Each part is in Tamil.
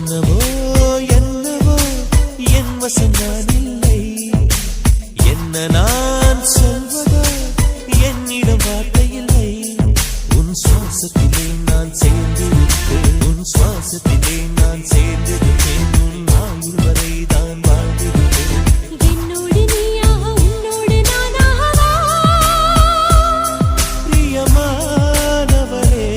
என்னவோ என்னவோ என் வசம் நான் இல்லை, என்ன நான் சொல்வதோ என்னிடம் வார்த்தை இல்லை. உன் சுவாசத்திலே நான் சேர்ந்திருப்பேன், உன் சுவாசத்திலே நான் சேர்ந்திருப்பேன், உன் ஆயுள் வரை தான் வாழ்ந்திருப்பேன். என்னோடு நீயாக உன்னோடு நானாகவா பிரியமானவரே.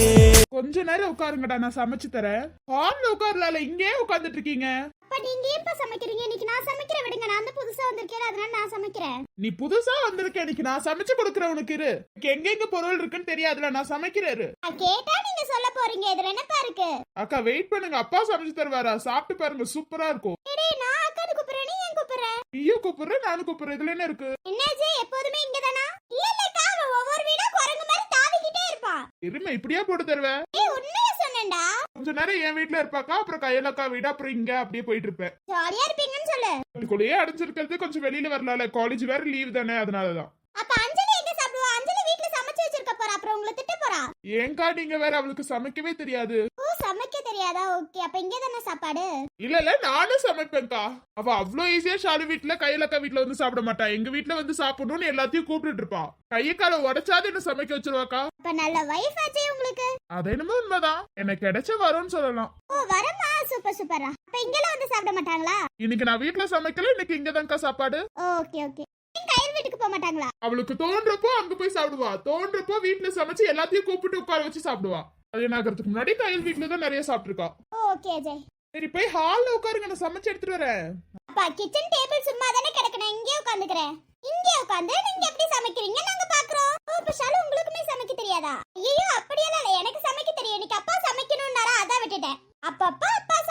கொஞ்ச நேரம் உட்காருங்கடா, நான் சமைச்சு தரேன். ஹால்ல உட்காரல, இங்கே உட்கார்ந்துட்டு இருக்கீங்க. அப்ப நீங்க ஏப்பா சமைக்கிறீங்க? இன்னைக்கு நான் சமைக்கிறேன், விடுங்க. நான் தான் புதுசா வந்திருக்கேன், அதனால நான் சமைக்கிறேன். நீ புதுசா வந்திருக்க, இன்னைக்கு நான் சமைச்சு கொடுக்குறேன் உனக்கு. இரு, எங்க பொருள் இருக்குன்னு தெரியாதுல, நான் சமைக்கிறேன். கேட்டா நீங்க சொல்ல போறீங்க, இதுல என்னப்பா இருக்கு? அக்கா வெயிட் பண்ணுங்க, அப்பா சமைச்சு தருவாரா, சாப்பிட்டு பாருங்க, சூப்பரா இருக்கும். டேய், நான் அக்கான்னு கூப்பிடுறேன், நீ ஏன் கூப்பிடுற? நீயும் கூப்பிடுற, நானும் கூப்பிடுறேன், இதுல என்ன இருக்கு? என்னாச்சு, எப்போதுமே இங்கதானா? இல்லக்கா, அவன் ஒவ்வொரு வீடா குரங்கு மாதிரி தாவிக்கிட்டே இருப்பான். இருமை இப்படியா போட்டு தருவேன்? ஏய், உண்மையா சொன்னேன்டா. கொஞ்ச நேரம் என் வீட்டுல இருப்பாக்கா, அப்புறம் கையலக்கா வீடு, அப்புறம் இங்க அப்படியே போயிட்டு இருப்பேன். ஜாலியா இருப்பீங்கன்னு சொல்லு. வீட்டுக்குள்ளேயே அடைஞ்சிருக்கிறது, கொஞ்சம் வெளியில வரலாம்ல, காலேஜ் வேற லீவ் தானே, அதனாலதான். அப்ப அஞ்சலி எங்க சாப்பிடுவா? அஞ்சலி வீட்ல சமைச்சு வச்சிருக்க போறா, அப்புறம் உங்களை திட்ட போறா. ஏங்கா நீங்க வேற, அவளுக்கு சமைக்கவே தெரியாது. ஓ, சமைக்க தெரியாதா? ஓகே, அப்ப இங்க தானே சாப்பாடு? இல்ல நானும் சமைப்பேன்க்கா. அவ அவ்வளவு ஈஸியா ஷாலு வீட்டுல கையலக்கா வீட்டுல வந்து சாப்பிட மாட்டா, எங்க வீட்டுல வந்து சாப்பிடணும்னு எல்லாத்தையும் கூப்பிட்டு இருப்பா. கைய கால உடைச்சாது என்ன சமைக்க வச்சிருவாக்கா. அப்ப நல்ல வைஃப் ஆச்சே உங்களுக்கு. அது என்னமோ உண்மைதான், எனக்கு கிடைச்ச வரும்னு சொல்லலாம். ஓ, வரமா, சூப்பர் சூப்பரா. அப்ப இங்கெல்லாம் வந்து சாப்பிட மாட்டாங்களா? இன்னைக்கு நான் வீட்டுல சமைக்கல, இன்னைக்கு இங்கதான்க்கா சாப்பாடு. Okay okay. கையில் வீட்டுக்கு போக மாட்டாங்களா? அவளுக்கு தோன்றப்போ அங்க போய் சாப்பிடுவா, தோன்றப்போ வீட்டுல சமைச்சு எல்லாத்தையும் கூப்பிட்டு உட்கார வச்சு சாப்பிடுவா. கல்யாணம் ஆகிறதுக்கு முன்னாடி கையில் வீட்டுல தான் நிறைய சாப்பிட்டுருக்கா. ஓகே அஜய். சரி போய் ஹால்ல உட்காருங்க, நான் சமைச்சு எடுத்துட்டு வரேன். அப்பா, கிச்சன் டேபிள் சும்மா தானே கிடக்கணும், இங்கே உட்காந்துக்கிறேன். இங்கே உட்காந்து நீங்க எப்படி சமைக்கிறீங்க நாங்க பாக்குறோம். ஓ, இப்ப ஷாலு உங்களுக்குமே சமைக்க தெரியாதா? ஐயோ, அப்படியெல்லாம் இல்ல, எனக்கு சமைக்க தெரியும். இன்னைக்கு அப்பா சமைக்கணும்னாரா, அதான் விட்டுட்டேன். அப்பா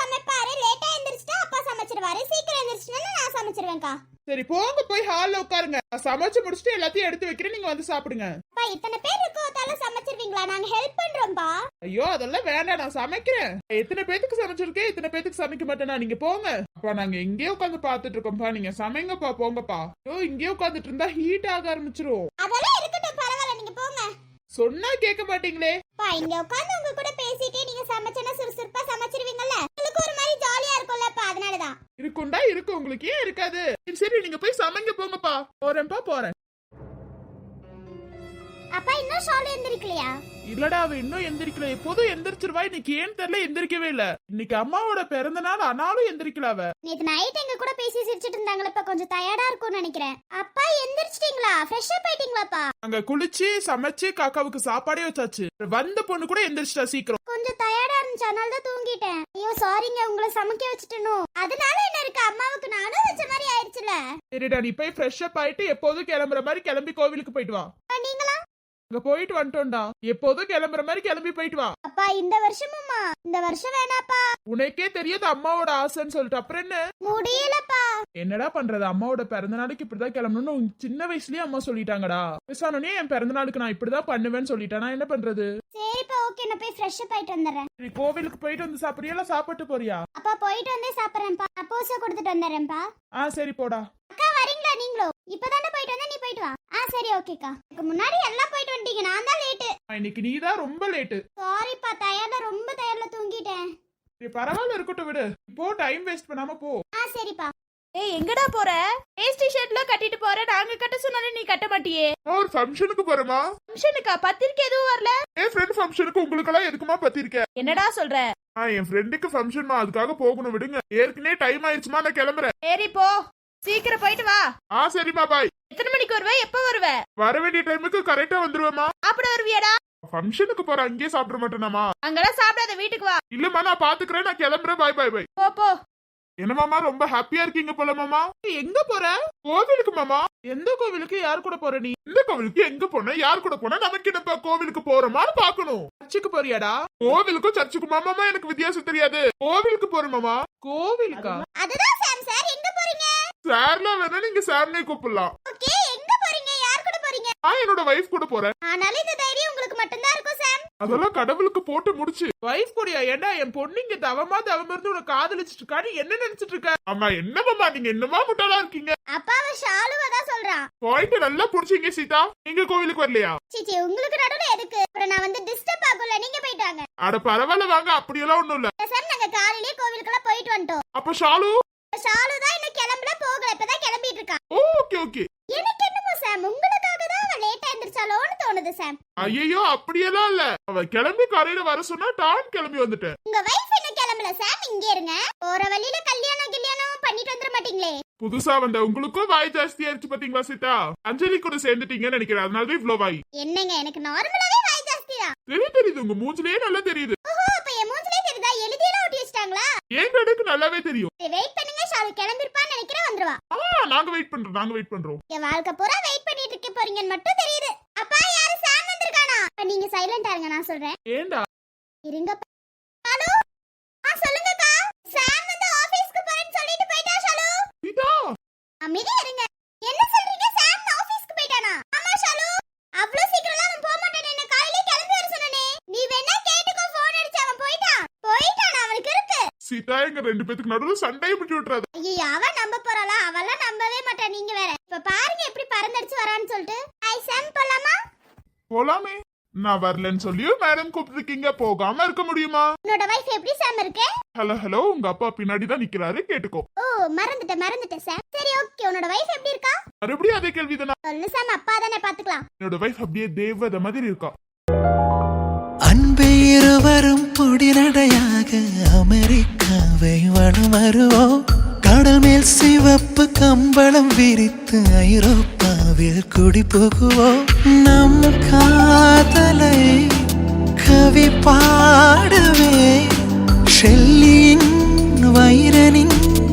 சமைப்பாரு, லேட்டா எந்திரிச்சிட்டா அப்பா சமைச்சிடுவாரு, சீக்கிரம் எந்திரிச்சிட்டா நான் சமைச்சிருவேன்க்கா. சரி போங்க, போய் ஹால்ல உட்காருங்க, நான் சமைச்சு முடிச்சுட்டு எல்லாத்தையும் எடுத்து வைக்கிறேன், நீங்க வந்து சாப்பிடுங்க. அப்பா, இத்தனை பேர் இருக்கோதால சமைச்சிருவீங்களா? நாங்க ஹெல்ப் பண்றோம்பா. ஐயோ அதெல்லாம் வேண்டாம், நான் சமைக்கிறேன். எத்தனை பேத்துக்கு சமைச்சிருக்கேன், இத்தனை பேத்துக்கு சமைக்க மாட்டேனா, நீங்க போங்க. அப்பா நாங்க இங்கேயே உட்காந்து பாத்துட்டு இருக்கோம்ப்பா, நீங்க சமைங்கப்பா, போங்கப்பா. ஐயோ இங்கேயே உட்காந்துட்டு இருந்தா ஹீட் ஆக ஆரம்பிச்சிரும். அதெல்லாம் இருக்கட்டும், பரவாயில்ல, நீங்க போங்க. சொன்னா கேட்க மாட்டீங்களே. பா, இங்க உட்கார்ந்து உங்க கூட பேசிட்டே நீங்க சமைச்சனா சுறுசுறுப்பா சமைச்சிருவீங்கல்ல, உங்களுக்கு ஒரு மாதிரி ஜாலியா இருக்கும்லப்பா, அதனாலதான். இருக்குண்டா இருக்கு, உங்களுக்கு ஏன் இருக்காது? சரி நீங்க போய் சமைங்க, போங்கப்பா. போறேன்ப்பா, போறேன். அப்பா, இன்னும் ஷாலு எந்திரிக்கலையா? இல்லடா, அவ இன்னும் எந்திரிக்கல. எப்போதும் எந்திரிச்சிருவா, இன்னைக்கு ஏன்னு தெரியல எந்திரிக்கவே இல்ல. இன்னைக்கு அம்மாவோட பிறந்த நாள், ஆனாலும் எந்திரிக்கல அவ. நேத்து நைட் எங்க கூட பேசி சிரிச்சிட்டு இருந்தாங்களே, இப்ப கொஞ்சம் டயர்டா இருக்கும்னு நினைக்கிறேன். அப்பா, எந்திரிச்சிட்டீங்களா? Fresh up ஆயிட்டீங்களாப்பா? அங்க குளிச்சு சமைச்சு காக்காவுக்கு சாப்பாடே வச்சாச்சு. வந்த பொண்ணு கூட எந்திரிச்சிட்டா சீக்கிரம். கொஞ்சம் டயர்டா இருந்துச்சு, அதனால தான் தூங்கிட்டேன். ஐயோ சாரிங்க, உங்களை சமைக்க வச்சுட்டனோ. அதனால என்ன இருக்கு, அம்மாவுக்கு நானும் வச்ச மாதிரி ஆயிடுச்சுல. சரிடா, நீ போய் ஃப்ரெஷ் அப் ஆயிட்டு எப்போதும் கிளம்புற மாதிரி கிளம்பி கோவிலுக்கு போயிட்டு வா. நீங்களா? அங்க போயிட்டு வந்துட்டோம்டா, எப்போதும் கிளம்புற மாதிரி கிளம்பி போயிட்டு வா. அப்பா, இந்த வருஷமுமா? இந்த வருஷம் வேணாப்பா. உனக்கே தெரியாது அம்மாவோட ஆசைன்னு சொல்லிட்டு அப்புறம் என்ன? முடியலப்பா. என்னடா பண்றது, அம்மாவோட பிறந்த நாளைக்கு இப்படிதான் கிளம்பணும்னு சின்ன வயசுலயே அம்மா சொல்லிட்டாங்கடா. பேசானே என் பிறந்த நாளுக்கு நான் இப்படிதான் பண்ணுவேன்னு சொல்லிட்டேன், நான் என்ன பண்றது? சரிப்பா, ஓகே, நான் போய் ஃப்ரெஷ் அப் ஆயிட்டு வந்துடுறேன். நீ கோவிலுக்கு போயிட்டு வந்து சாப்பிடுறியா, இல்ல சாப்பிட்டு போறியா? அப்பா, போயிட்டு வந்தே சாப்பிடுறேன்ப்பா. நான் பூசை கொடுத்துட்டு வந்துடுறேன்ப்பா. சரி போடா. அக்கா, வரீங்களா நீங்களும்? இப்பதானே போயிட்டு வந்தா, நீ போயிட்டு வா. சரி ஓகேக்கா. இதுக்கு முன்னாடி எல்லாம் போயிட்டு வந்துட்டீங்க, நான் தான் லேட்டு. இன்னைக்கு நீதான் ரொம்ப லேட்டு. சாரிப்பா, டயர்ல ரொம்ப டயர்ல தூங்கிட்டேன். பரவாயில்ல, இருக்கட்டும் விடு. இப்போ டைம் வேஸ்ட் பண்ணாம போ. சரிப்பா. ஏய், எங்கடா போற? வேஷ்டி ஷர்ட்ல கட்டிட்டு போற, நாங்க கட்ட சொன்னாலும் நீ கட்ட மாட்டியே. ஒரு ஃபங்க்ஷனுக்கு போறமா? ஃபங்க்ஷனுக்கா? பத்திரிக்கை எதுவும் வரல? என் ஃப்ரெண்ட் ஃபங்க்ஷனுக்கு உங்களுக்கெல்லாம் எதுக்குமா பத்திரிக்கை? என்னடா சொல்ற? என் ஃப்ரெண்டுக்கு ஃபங்க்ஷன்மா, அதுக்காக போகணும், விடுங்க. ஏற்கனவே டைம் ஆயிடுச்சுமா, நான் கிளம்புறேன். சரி போ, சீக்கிரம் போயிட்டு வா. சரிம்மா, பாய். எத்தனை மணிக்கு வருவ? எப்ப வருவ? வர வேண்டிய டைமுக்கு கரெக்டா வந்துருவேமா. சாப்பிட வருவியாடா? ஃபங்க்ஷனுக்கு போற, அங்கேயே சாப்பிட மாட்டேனாமா. அங்கெல்லாம் சாப்பிடாத, வீட்டுக்கு வா. இல்லம்மா, நான் பாத்துக்கிறேன், நான் கிளம்புறேன். பாய் பாய் பாய். போ போ. என்ன மாமா, ரொம்ப ஹாப்பியா இருக்கீங்க போல மாமா. எங்க போற? கோவிலுக்கு மாமா. எந்த கோவிலுக்கு? யார் கூட போற நீ? இந்த கோவிலுக்கு எங்க போன, யார் கூட போன, நமக்கு என்னப்பா கோவிலுக்கு போறோமான்னு பாக்கணும். சர்ச்சுக்கு போறியாடா? கோவிலுக்கும் சர்ச்சுக்குமா மாமா எனக்கு வித்தியாசம் தெரியாது. கோவிலுக்கு போறோம் மாமா. கோவிலுக்கா? அதுதான் சாம் சார், எங்க போறீங்க? சார்லாம் வேணா, நீங்க சார்னே கூப்பிடலாம். ஓகே, எங்க போறீங்க? யார் கூட போறீங்க? என்னோட வைஃப் கூட போறேன். ஆனாலும் இந்த தைரியம் உங்களுக்கு மட்டும்தான் இருக்கும் சாம். அதெல்லாம் கடவுளுக்கு போட்டு முடிச்சு. வைஃப் கூடயா? ஏண்டா என் பொண்ணு இங்க தவமா இருந்து உனக்கு காதலிச்சிட்டு இருக்கா, நீ என்ன நினைச்சிட்டு இருக்க? ஆமா, என்னமாமா நீங்க என்னமா முட்டாளா இருக்கீங்க? அப்பாவை ஷாலுவா தான் சொல்றான். பாயிண்ட் நல்லா புடிச்சீங்க சீதா. நீங்க கோவிலுக்கு வரலையா? சீச்சி, உங்களுக்கு நடுவுல எதுக்கு? அப்புறம் நான் வந்து டிஸ்டர்ப் ஆகும்ல, நீங்க போயிட்டாங்க. அட பரவாயில்ல, வாங்க, அப்படியெல்லாம் ஒண்ணும் இல்ல. சார், நாங்க காலையிலேயே கோவிலுக்கெல்லாம் அப்ப ஷாலு ஷாலு தான் இன்னும் கிளம்பல, போகல, இப்பதான் கிளம்பிட்டு இருக்கா. Okay okay. எனக்கு என்னமோ சாம் உங்களுக்காக தான் அவ லேட்டா எந்திரிச்சாலோன்னு தோணுது சாம். ஐயோ அப்படியெல்லாம் இல்ல, அவ கிளம்பி காலையில வர சொன்னா டான் கிளம்பி வந்துட்டேன். உங்க வைஃப் என்ன கிளம்பல சாம், இங்கே இருங்க. போற வழியில கல்யாணம் பண்ணிட்டு வந்துட மாட்டீங்களே? புதுசா வந்த உங்களுக்கும் வாய் ஜாஸ்தியா இருச்சு பாத்தீங்களா சீதா? அஞ்சலி கூட சேர்ந்துட்டீங்கன்னு நினைக்கிறேன், அதனாலதான் இவ்ளோ வாய். என்னங்க எனக்கு நார்மலாவே வாய் ஜாஸ்தி தான். தெரியுது, உங்க மூஞ்சிலேயே நல்லா தெரியுது. ஓஹோ, அப்ப என் மூஞ்சிலே தெரியுதா? எழுதியெல்லாம் ஒட்டி வச்சிட்டாங்களா? என் கடைக்கு நல்லாவே தெரியும். வெயிட் பண்ணுங்க, ஷாலு கிளம்பிருப்பான்னு நினைக்கிறேன், வந்துருவா. நாங்க வெயிட் பண்றோம். என் வாழ்க்கை பூரா வெயிட் பண்ணிட்டு இருக்க போறீங்கன்னு மட்டும் தெரியுது. அப்பா யாரு சாம் வந்திருக்கானா? நீங்க சைலண்டா இருங்க, நான் சொல்றேன். ஏண்டா இருங்க. ஹலோ, சொல்லுங்கக்கா. சாம் வந்து ஆபீஸ்க்கு போறேன்னு சொல்லிட்டு போயிட்டா ஷாலு. சீதா அமைதியா இருங்க. என்ன சொல்றீங்க? சாம் ஆபீஸ்க்கு போயிட்டானா? ஆமா ஷாலு, அவ்ளோ சீக்கிரம்லாம் அவன் போக மாட்டானே. என்ன காலையிலே கிளம்பி வர சொன்னனே. நீ வேணா கேட்டுக்கோ, போன் அடிச்சு அவன் போயிட்டானா? அவனுக்கு இருக்கு. சீதா, எங்க ரெண்டு பேத்துக்கு நடுவுல சண்டையை பிடிச்சி விட்டுறாது. ஐயோ, அவன் நம்ப போறாளா? அவெல்லாம் நம்பவே மாட்டா, நீங்க வேற. இப்ப பாருங்க எப்படி பறந்தடிச்சு வரான்னு சொல்லிட்டு. ஐ சாம் போலாமா? போலாமே. நான் வரலன்னு சொல்லியும் மேடம் கூப்பிட்டுருக்கீங்க, போகாம இருக்க முடியுமா? உன்னோட வைஃப் எப்படி சாம் இருக்கு? ஹலோ, உங்க அப்பா பின்னாடி தான் நிக்கிறாரு, கேட்டுக்கோ. ஓ, மறந்துட்டேன் சாம். சரி ஓகே, உன்னோட வைஃப் எப்படி இருக்கா? மறுபடியும் அதே கேள்விதானா? சொல்லு சாம், அப்பா தானே, பாத்துக்கலாம். என்னோட வைஃப் அப்படியே தேவதை மாதிரி இருக்கா. அன்பே இருவரும் பொடிநடையாக அமெரிக்காவை வடம் வருவோம். கடல் மேல் சிவப்பு கம்பளம் விரித்து ஐரோப்பாவில் குடி புகுவோம். நம் காதலை கவி பாடவே ஷெல்லியின் வைரனின்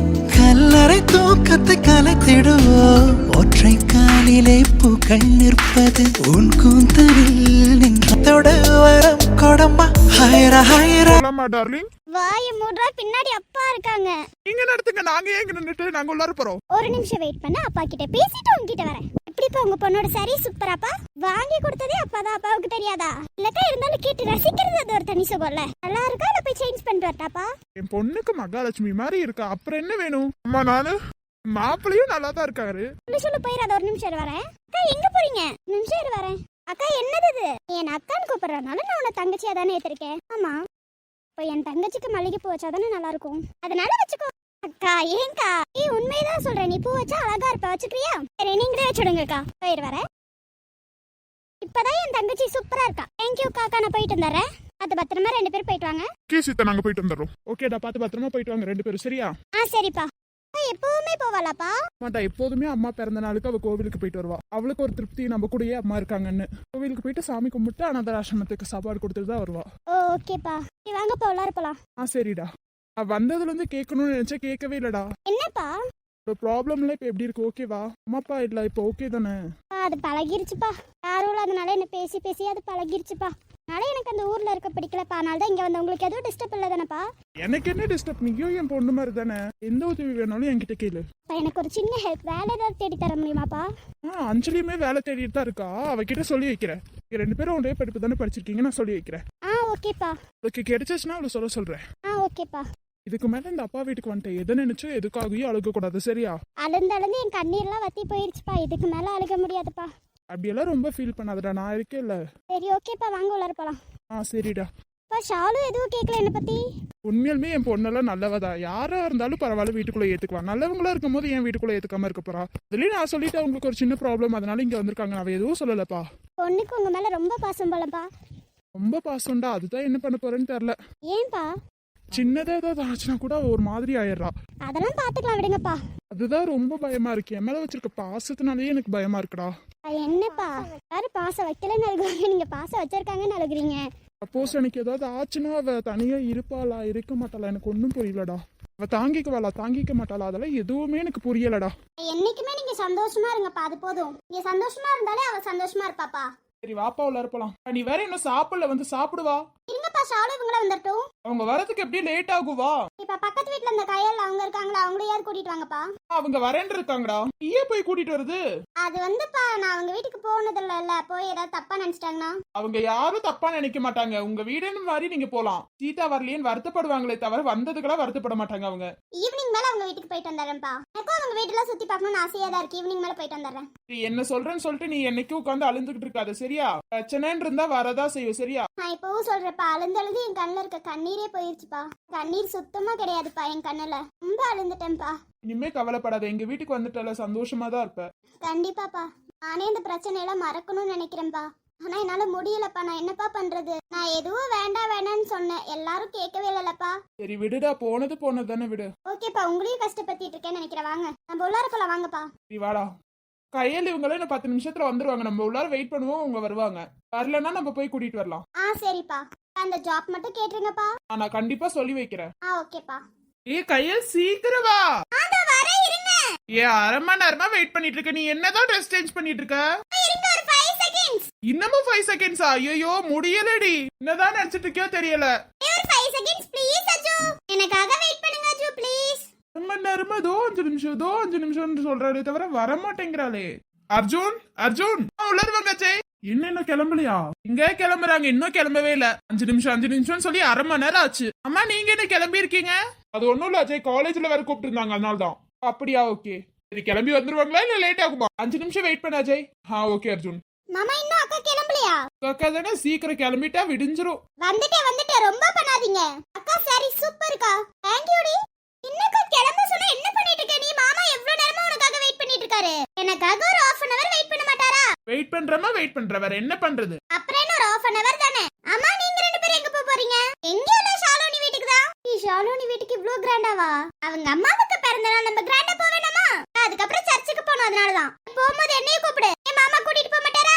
கல்லறை தூக்கத்தை கலைத்திடுவோம். ஒற்றை காலிலே பூக்கள் நிற்பது உன் கூந்தலில் நின்றதோட வரம் கொடமா. ஹைரா போலாமா டார்லிங்? வாய மூடுறா, பின்னாடி அப்பா இருக்காங்க. நீங்க நடத்துங்க, நாங்க ஏங்க நின்னுட்டு நாங்க உள்ளார போறோம். ஒரு நிமிஷம் வெயிட் பண்ண, அப்பா கிட்ட பேசிட்டு உங்ககிட்ட வரேன். எப்படிப்பா உங்க பொண்ணோட சரி சூப்பராப்பா? வாங்கி கொடுத்ததே அப்பாதான், அப்பாவுக்கு தெரியாதா? இல்லக்கா இருந்தாலும் கேட்டு ரசிக்கிறது அது ஒரு தனி சுகம்ல. நல்லா இருக்கா? இல்ல போய் சேஞ்ச் பண்ணிட்டு வரட்டாப்பா? என் பொண்ணுக்கு மகாலட்சுமி மாதிரி இருக்கா, அப்புறம் என்ன வேணும்? அம்மா, நானு மாப்பிள்ளையும் நல்லா தான் இருக்காரு. சொல்லு போயிடாத, ஒரு நிமிஷம் வரேன். அக்கா எங்க போறீங்க? நிமிஷம் வரேன். அக்கா என்னது இது? என் அக்கான்னு கூப்பிடுறதுனால நான் உன்னை தங்கச்சியா தானே ஏத்திருக்கேன். ஆமா, இப்போ என் தங்கச்சிக்கு மல்லிகை பூ வச்சாதானே நல்லா இருக்கும், அதனால வச்சுக்கோ. அக்கா ஏங்கா? உண்மைதான் சொல்றேன், நீ பூ வச்சா அழகா இருப்ப, வச்சுக்கிறியா? சரி நீங்களே வச்சுடுங்கக்கா. போயிரு வரேன். இப்பதான் என் தங்கச்சி சூப்பரா இருக்கா. தேங்க்யூ காக்கா, நான் போயிட்டு வந்துடுறேன். அது பத்திரமா ரெண்டு பேரும் போயிட்டு வாங்க. சீதா, நாங்க போயிட்டு வந்துடுறோம். ஓகேடா, பார்த்து பத்திரமா போயிட்டு வாங்க ரெண்டு பேரும், சரியா? சரிப்பா. எப்பவுமே போவாளாப்பா? மாட்டா, எப்போதுமே அம்மா பிறந்த நாளுக்கு அவ கோவிலுக்கு போயிட்டு வருவா. அவளுக்கு ஒரு திருப்தி, நம்ம கூடயே அம்மா இருக்காங்கன்னு. கோவிலுக்கு போயிட்டு சாமி கும்பிட்டு அனாத ஆசிரமத்துக்கு சாப்பாடு கொடுத்துட்டு தான் வருவா. ஓகேப்பா, வாங்கப்பா உள்ளார போலாம். சரிடா. வந்ததுல இருந்து கேட்கணும்னு நினைச்சா கேட்கவே இல்லடா. என்னப்பா? ஒரு ப்ராப்ளம்ல இப்ப எப்படி இருக்கு? ஓகேவா? அம்மாப்பா இல்ல இப்ப ஓகே தானே? அது பழகிருச்சுப்பா. யாரும் அதனால என்ன பேசி பேசி அது பழகிருச்சுப்பா. அதனால எனக்கு அந்த ஊர்ல இருக்க பிடிக்கலப்பா. அதனால தான் இங்க வந்து உங்களுக்கு எதுவும் டிஸ்டர்ப் இல்ல தானப்பா? எனக்கு என்ன டிஸ்டர்ப்? நீயும் என் பொண்ணு மாதிரி தானே, எந்த உதவி வேணாலும் என்கிட்ட கேளு. எனக்கு ஒரு சின்ன ஹெல்ப், வேலை ஏதாவது தேடி தர முடியுமாப்பா? அஞ்சலியுமே வேலை தேடிட்டு தான் இருக்கா, அவகிட்ட சொல்லி வைக்கிறேன். ரெண்டு பேரும் ஒரே படிப்பு தானே படிச்சிருக்கீங்க, நான் சொல்லி வைக்கிறேன். ஓகேப்பா. அவளுக்கு கிடைச்சிச்சுன்னா அவளை சொல்றேன். ஓகேப்பா. இதுக்கு மேல இந்த அப்பா வீட்டுக்கு வந்துட்டேன், எதை நினைச்சோ எதுக்காகவும் அழுக கூடாது, சரியா? அழுந்து என் கண்ணீர்லாம் வத்தி போயிருச்சுப்பா. இதுக்கு மேல அழுக முடியாதுப்பா. அப்படியெல்லாம் ரொம்ப ஃபீல் பண்ணாதடா, நான் இருக்கேன் இல்ல. சரி ஓகேப்பா, வாங்க உள்ளார போலாம். சரிடா. ஷாலு எதுவும் கேட்கல என்ன பத்தி? உண்மையாலுமே என் பொண்ணெல்லாம் நல்லவதா, யாரா இருந்தாலும் பரவாயில்ல வீட்டுக்குள்ள ஏத்துக்குவா. நல்லவங்களா இருக்கும் போது ஏன் வீட்டுக்குள்ள ஏத்துக்காம இருக்க போறா? அதுலயும் நான் சொல்லிட்டு அவங்களுக்கு ஒரு சின்ன ப்ராப்ளம், அதனால இங்க வந்திருக்காங்க. அவ எதுவும் சொல்லலப்பா. பொண்ணுக்கு உங்க மேல ரொம்ப பாசம் போலப்பா. ரொம்ப பாசம்டா, அதுதான் என்ன பண்ண போறேன்னு தெரியல. ஏன்பா? சின்னதா ஏதாவது ஆச்சுன்னா கூட ஒரு மாதிரி ஆயிடுறா. அதெல்லாம் பாத்துக்கலாம், விடுங்கப்பா. அதுதான் ரொம்ப பயமா இருக்கு. என் மேல வச்சிருக்க பாசத்தினாலேயே எனக்கு பயமா இருக்குடா. என்னப்பா யாரும் பாசம் வைக்கலன்னு அழுகுறீங்க, நீங்க பாசம் வச்சிருக்காங்கன்னு அழுகுறீங்க. சப்போஸ் எனக்கு ஏதாவது ஆச்சுன்னா அவ தனியா இருப்பாளா இருக்க மாட்டாளா எனக்கு ஒன்னும் புரியலடா. அவ தாங்கிக்குவாளா தாங்கிக்க மாட்டாளா, அதெல்லாம் எதுவுமே எனக்கு புரியலடா. என்னைக்குமே நீங்க சந்தோஷமா இருங்கப்பா, அது போதும். நீங்க சந்தோஷமா இருந்தாலே அவ சந்தோஷமா இருப்பாப்பா. சரி வாப்பா உள்ள இருப்பலாம். நீ வேற இன்னும் சாப்பிடல, வந்து சாப்பிடுவா. இருங்கப்பா, ஷாலு இவங்கள வந்துட்டோம். அவங்க வரதுக்கு எப்படி லேட் ஆகுவா? இப்ப பக்கத்து வீட்ல இந்த கையல் அவங்க இருக்காங்களா, அவங்களையாவது கூட்டிட்டு வாங்கப்பா. அவங்க வரேன்னு இருக்காங்கடா, நீயே போய் கூட்டிட்டு வருது. அது வந்துப்பா, நான் அவங்க வீட்டுக்கு போனது இல்ல, போய் ஏதாவது தப்பா நினைச்சிட்டாங்கன்னா? அவங்க யாரும் தப்பா நினைக்க மாட்டாங்க, உங்க வீடுன்னு மாதிரி நீங்க போலாம். சீதா வரலையேன்னு வருத்தப்படுவாங்களே தவிர வந்ததுக்கெல்லாம் வருத்தப்பட மாட்டாங்க. அவங்க ஈவினிங் மேல அவங்க வீட்டுக்கு போயிட்டு வந்துடுறேன்ப்பா. எனக்கும் அவங்க வீட்டுல சுத்தி பார்க்கணும்னு ஆசையா தான் இருக்கு. ஈவினிங் மேல போயிட்டு வந்துடுறேன். நீ என்ன சொல்றேன்னு சொல்லிட்டு நீ என்னைக்கும் உட்காந்து அழுந்துகிட்டு இருக்காது, சரியா? பிரச்சனைன்னு இருந்தா வரதா செய்யும், சரியா? நான் இப்பவும் சொல்றேன்ப்பா, அழுந்து என் கண்ணுல இருக்க கண்ணீரே போயிருச்சுப்பா. கண்ணீர் சுத்தமா கிடையாதுப்பா என் கண்ணுல. ரொம்ப அழுந்துட்டேன்ப்பா. இனிமே கவலைப்படாத, எங்க வீட்டுக்கு வந்துட்டால சந்தோஷமா தான் இருப்ப. கண்டிப்பாப்பா. நானே இந்த பிரச்சனையெல்லாம் மறக்கணும்னு நினைக்கிறேன்ப்பா. ஆனா என்னால முடியலப்பா. நான் என்னப்பா பண்றது? நான் எதுவும் வேண்டாம் வேணான்னு சொன்னேன், எல்லாரும் கேட்கவே இல்லப்பா. சரி விடுடா, போனது தானே விடு. ஓகேப்பா, உங்களையும் கஷ்டப்படுத்திட்டு இருக்கேன்னு நினைக்கிறேன். வாங்க நம்ம உள்ளார போலாம். வாங்கப்பா. நீ வாடா. கையில் இவங்களே இன்னும் 10 நிமிஷத்துல வந்துருவாங்க. நம்ம உள்ளார வெயிட் பண்ணுவோம், அவங்க வருவாங்க. வரலன்னா நம்ம போய் கூட்டிட்டு வரலாம். சரிப்பா. அந்த ஜாப் மட்டும் கேட்டுருங்கப்பா. நான் கண்டிப்பா சொல்லி வைக்கிறேன். ஓகேப்பா. கையில் சீக்கிரம் வா. வரேன், இருங்க. அரை மணி நேரமா வெயிட் பண்ணிட்டு இருக்க. நீ என்னதான் ட்ரெஸ் சேஞ்ச் பண்ணிட்டு இருக்க? இருங்க, ஒரு 5 செகண்ட்ஸ். இன்னமும் 5 செகண்ட்ஸா? ஐயோ முடியலடி. என்னதான் நினைச்சிட்டு இருக்கியோ தெரியல. ஒரு 5 செகண்ட்ஸ் ப்ளீஸ் அஜு. எனக்காக வெயிட் பண்ணுங்க அஜு ப்ளீஸ். 1 மணி நேரமா 5 நிமிஷம் சொல்றாளே தவிர வர மாட்டேங்கிறாளே. அர்ஜுன் அர்ஜுன் உளருவாங்க. என்ன கிளம்பலையா? இங்க கிளம்புறாங்க, இன்னும் கிளம்பவே இல்ல. 5 நிமிஷம் சொல்லி அரை மணி நேரம் ஆச்சு. அம்மா நீங்க என்ன கிளம்பி இருக்கீங்க? அது ஒண்ணும் இல்ல அஜய், காலேஜ்ல வேற கூப்பிட்டு இருந்தாங்க, அதனாலதான். அப்படியா, ஓகே. சரி கிளம்பி வந்துருவாங்களா இல்ல லேட் ஆகுமா? 5 நிமிஷம் வெயிட் பண்ண அஜய். ஓகே அர்ஜுன். மாமா இன்னும் அக்கா கிளம்பலையா? அக்கா தானே, சீக்கிரம் கிளம்பிட்டா விடிஞ்சிரும். வந்துட்டேன் ரொம்ப பண்ணாதீங்க. அக்கா சாரி சூப்பர்க்கா. Thank you D. இன்னக்கா கிளம்ப சொன்னா என்ன பண்ணிட்டு இருக்க நீ? மாமா எவ்வளவு நேரமா உனக்காக வெயிட் பண்ணிட்டு இருக்காரு. எனக்காக ஒரு 1/2 an hour வெயிட் பண்ண மாட்டாரா? வெயிட் பண்ற வேற என்ன பண்றது? அப்புறம் என்ன, ஒரு 1/2 an hour தானே. அம்மா நீங்க ரெண்டு பேரும் எங்க போறீங்க? எங்க இல்ல ஷாலோனி வீட்டுக்கு தான். ஷாலோனி வீட்டுக்கு இவ்ளோ கிராண்டாவா? அவங்க அம்மாவுக்கு பிறந்த நாள், நம்ம கிராண்டா போவேனாமா? அதுக்கப்புறம் சர்ச்சுக்கு போறோம், அதனாலதான். போகும்போது என்னையும் கூப்பிடு. என் மாமா கூட்டிட்டு போக மாட்டாரா?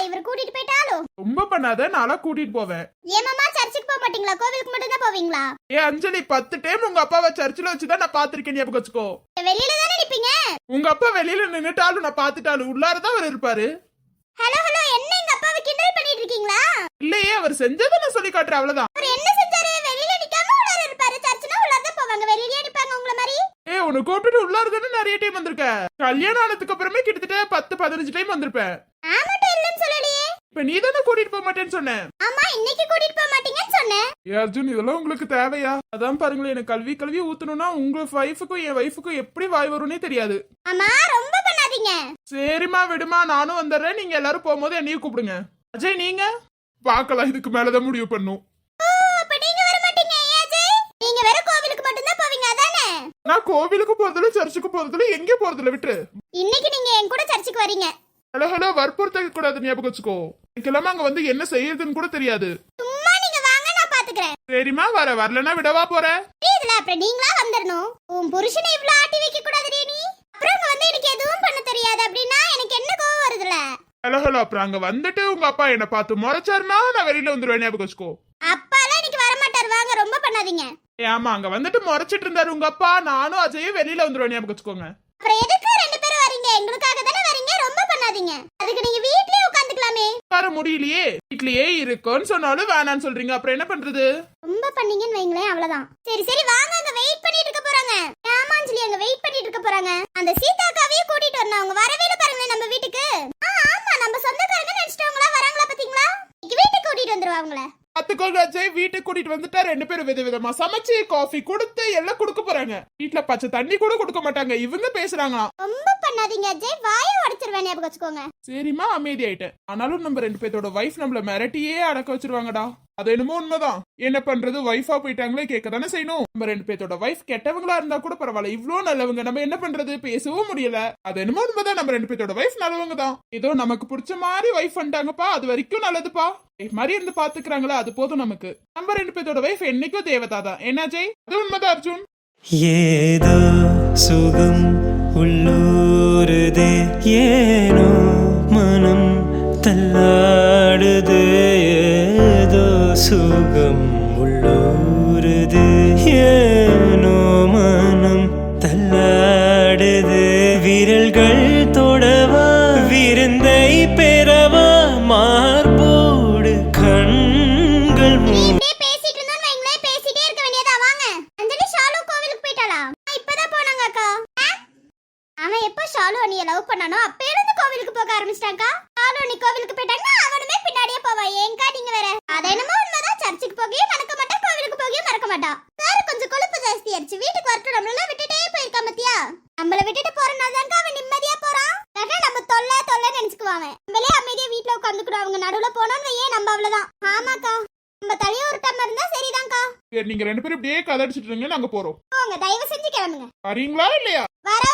இவர் கூட்டிட்டு போயிட்டாலும் ரொம்ப பண்ணாத, நாளா கூட்டிட்டு போவேன். ஏன் மாமா சர்ச்சுக்கு போக மாட்டீங்களா? கோவிலுக்கு மட்டும் தான் போவீங்களா? அஞ்சலி 10 டைம் உங்க அப்பாவை சர்ச்சில் வச்சுதான் நான் பாத்திருக்கேன், ஞாபகம் வச்சுக்கோ. வெளியில தானே நிப்பீங்க. உங்க அப்பா வெளியில நின்னுட்டாலும் நான் பாத்துட்டாலும் உள்ளாரதான் அவர் இருப்பாரு. ஹலோ என்ன எங்க அப்பாவை கிண்டல் பண்ணிட்டு இருக்கீங்களா? இல்லையே, அவர் செஞ்சதை நான் சொல்லி காட்டுறேன், அவ்வளவுதான். அவர் என்ன செஞ்சாரு? வெளியில நிக்காம உள்ளார இருப்பாரு. சர்ச்சுனா உள்ளார தான் போவாங்க, வெளியில நிப்பாங்க உங்கள மாதிரி. உன்னை கூப்பிட்டு உள்ளார தானே நிறைய டைம் வந்திருக்க. கல்யாணம் ஆனதுக்கு அப்புறமே கிட்டத்தட்ட 10-15 டைம் வந்திருப்பேன். ஆமாட்ட இல்லன்னு சொல்லலையே. இப்ப நீ தானே கூட்டிட்டு போக மாட்டேன்னு சொன்ன. ஆமா, இன்னைக்கு கூட்டிட்டு போக மாட்டீங்கன்னு சொன்னேன். அர்ஜுன் இதெல்லாம் உங்களுக்கு தேவையா? அதான் பாருங்களேன், எனக்கு கல்வி ஊத்தணும்னா உங்க வைஃபுக்கும் என் வைஃபுக்கும் எப்படி வாய் வரும்னே தெரியாது. அம்மா ரொம்ப பண்ணாதீங்க. சரிம்மா விடுமா, நானும் வந்துடுறேன். நீங்க எல்லாரும் போகும்போது என்னையும் கூப்பிடுங்க. அஜய் நீங்க பாக்கலாம், இதுக்கு மேலதான் முடிவு பண்ணும். அப்ப நீங்க வர மாட்டீங்க அஜய்? நீங்க வேற கோவிலுக்கு மட்டும் தான் போவீங்க அதானே? நான் கோவிலுக்கு போறதுல சர்ச்சுக்கு போறதுல எங்க போறதுல விட்டு. இன்னைக்கு நீங்க என் கூட சர்ச்சுக்கு வரீங்க. ஹலோ வற்புறுத்த கூடாது, ஞாபகம் வச்சுக்கோ. எனக்கெல்லாம் அங்க வந்து என்ன செய்யறதுன்னு கூட தெரியாது. சும்மா நீங்க வாங்க, நான் பாத்துக்கிறேன். சரிம்மா, வரலன்னா விடவா போற? இதுல அப்புறம் நீங்களா வந்துடணும். உன் புருஷனை இவ்ளோ ஆட்டி வைக்க கூடாதுடி நீ. அப்புறம் அங்க வந்து எனக்கு எதுவும் பண்ண தெரியாது அப்படின்னா எனக்கு என்ன கோவம் வருதுல? ஹலோ அப்புறம் அங்க வந்துட்டு உங்க அப்பா என்ன பார்த்து முறைச்சாருன்னா நான் வெளியில வந்துருவேன், ஞாபகம் வச்சுக்கோ. அப்பாலாம் இன்னைக்கு வர மாட்டாரு. வாங்க, ரொம்ப பண்ணாதீங்க. ஆமா, அங்க வந்துட்டு முறைச்சிட்டு இருந்தாரு உங்க அப்பா. நானும் அஜயும் வெளியில வந்துருவேன், ஞாபகம் வச்சுக்கோங்க. அப்புறம் எதுக்கு 2 பேரும் வரீங்க? எங்களுக்காக தானே வரீங்க. ரொம்ப பண்ணாதீங்க. அதுக்கு நீங்க வீட்லயே உட்கார்ந்துக்கலாமே. வர முடியலையே, வீட்லயே இருக்குன்னு சொன்னாலும் வேணான்னு சொல்றீங்க. அப்புறம் என்ன பண்றது? ரொம்ப பண்ணீங்கன்னு வைங்களேன், அவ்வளவுதான். சரி வாங்க, அங்க வெயிட் பண்ணிட்டு இருக்க போறாங்க. ஆமாஞ்சலி அங்க வெயிட் பண்ணிட்டு இருக்க போறாங்க. அந்த சீதாக்காவையே கூட்டிட்டு வரணும். அவங்க வரவே இல்ல பாருங்க நம்ம வீட்டுக்கு. ஆமா, நம்ம சொந்தக்காரங்க நினைச்சிட்டவங்களா வராங்களா பாத்தீங்களா? இன்னைக்கு வீட்டுக்கு கூட்டிட்டு வந்துருவா அவங்கள. பாத்துக்கோங்க அஜய், வீட்டுக்கு கூட்டிட்டு வந்துட்டா 2 பேரும் விதவிதமா சமைச்சு காஃபி கொடுத்து எல்லாம் கொடுக்க போறாங்க. வீட்டுல பச்சை தண்ணி கூட கொடுக்க மாட்டாங்க. இவங்க பேசுறாங்களா? ரொம்ப பண்ணாதீங்க அஜய், வாயை உடைச்சிருவேன், ஞாபகம் வச்சுக்கோங்க. சரிம்மா, அமைதி ஆயிட்டேன். ஆனாலும் நம்ம 2 பேத்தோட வைஃப் நம்மள மிரட்டியே அடக்க வச்சிருவாங்கடா. அது என்னமோ உண்மைதான். என்ன பண்றது, வைஃபா போயிட்டாங்களே, கேட்க தானே செய்யணும். நம்ம 2 பேத்தோட வைஃப் கெட்டவங்களா இருந்தா கூட பரவாயில்ல, இவ்ளோ நல்லவங்க. நம்ம என்ன பண்றது, பேசவும் முடியல. அது என்னமோ உண்மைதான். நம்ம 2 பேத்தோட வைஃப் நல்லவங்க தான். ஏதோ நமக்கு பிடிச்ச மாதிரி வைஃப் வந்துட்டாங்கப்பா, அது வரைக்கும் நல்லதுப்பா. மாதிரி இருந்து பாத்துக்கிறாங்களா, அது போதும் நமக்கு. நம்ம 2 பேத்தோட வைஃப் என்னைக்கும் தேவதாதான். என்ன ஜெய்? அது உண்மைதான் அர்ஜுன். ஏதோ சுகம் உள்ளூருதே, ஏனோ மனம் தள்ளாடுது. ஏதோ சுகம் உள்ளூருது, ஏனோ மனம் தள்ளாடுது. விரல்கள் தொடவா, விருந்தை பெறவா, மார்போடு கண்கள் இப்படியே பேசிட்டு இருந்தோம் வைங்களேன், பேசிட்டே இருக்க வேண்டியதா. வாங்க. அஞ்சலி ஷாலு கோவிலுக்கு போயிட்டாளா? இப்பதான் போனாங்க அக்கா. அவன் எப்ப ஷாலு அண்ணிய லவ் பண்ணானோ அப்பையில இருந்து கோவிலுக்கு போக ஆரம்பிச்சிட்டாங்கா. ஷாலு அண்ணி கோவிலுக்கு போயிட்டாங்கன்னா அவனுமே பின்னாடியே போவான். ஏங்கா நீங்க வேற? அது என்னமோ உண்மைதான். சர்ச்சுக்கு போகவே மறக்க மாட்டா, கோவிலுக்கு போகவே மறக்க மாட்டா. வேற கொஞ்சம் கொழுப்பு ஜாஸ்தி ஆயிடுச்சு. வீட்டுக்கு வரட்டும், நம்மள விட்டுட்டே போயிருக்கா மத்தியா. நம்மள விட்டுட்டு போறனால தாங்க அவன் நிம்மதியா போறான். நம்ம தொல்லை நினைச்சுக்குவாங்க. நம்மளே அமைதியா வீட்டுல உட்காந்துக்கிறோம். அவங்க நடுவுல போனோம்னு ஏன் நம்ம அவ்வளவுதான். ஆமாக்கா, நம்ம தலைய ஒரு டம் இருந்தா சரிதான்க்கா. நீங்க ரெண்டு பேரும் இப்படியே கதை அடிச்சிட்டு இருங்க, நாங்க போறோம். போங்க, தயவு செஞ்சு கிளம்புங்க. வரீங்களா இல்லையா? வர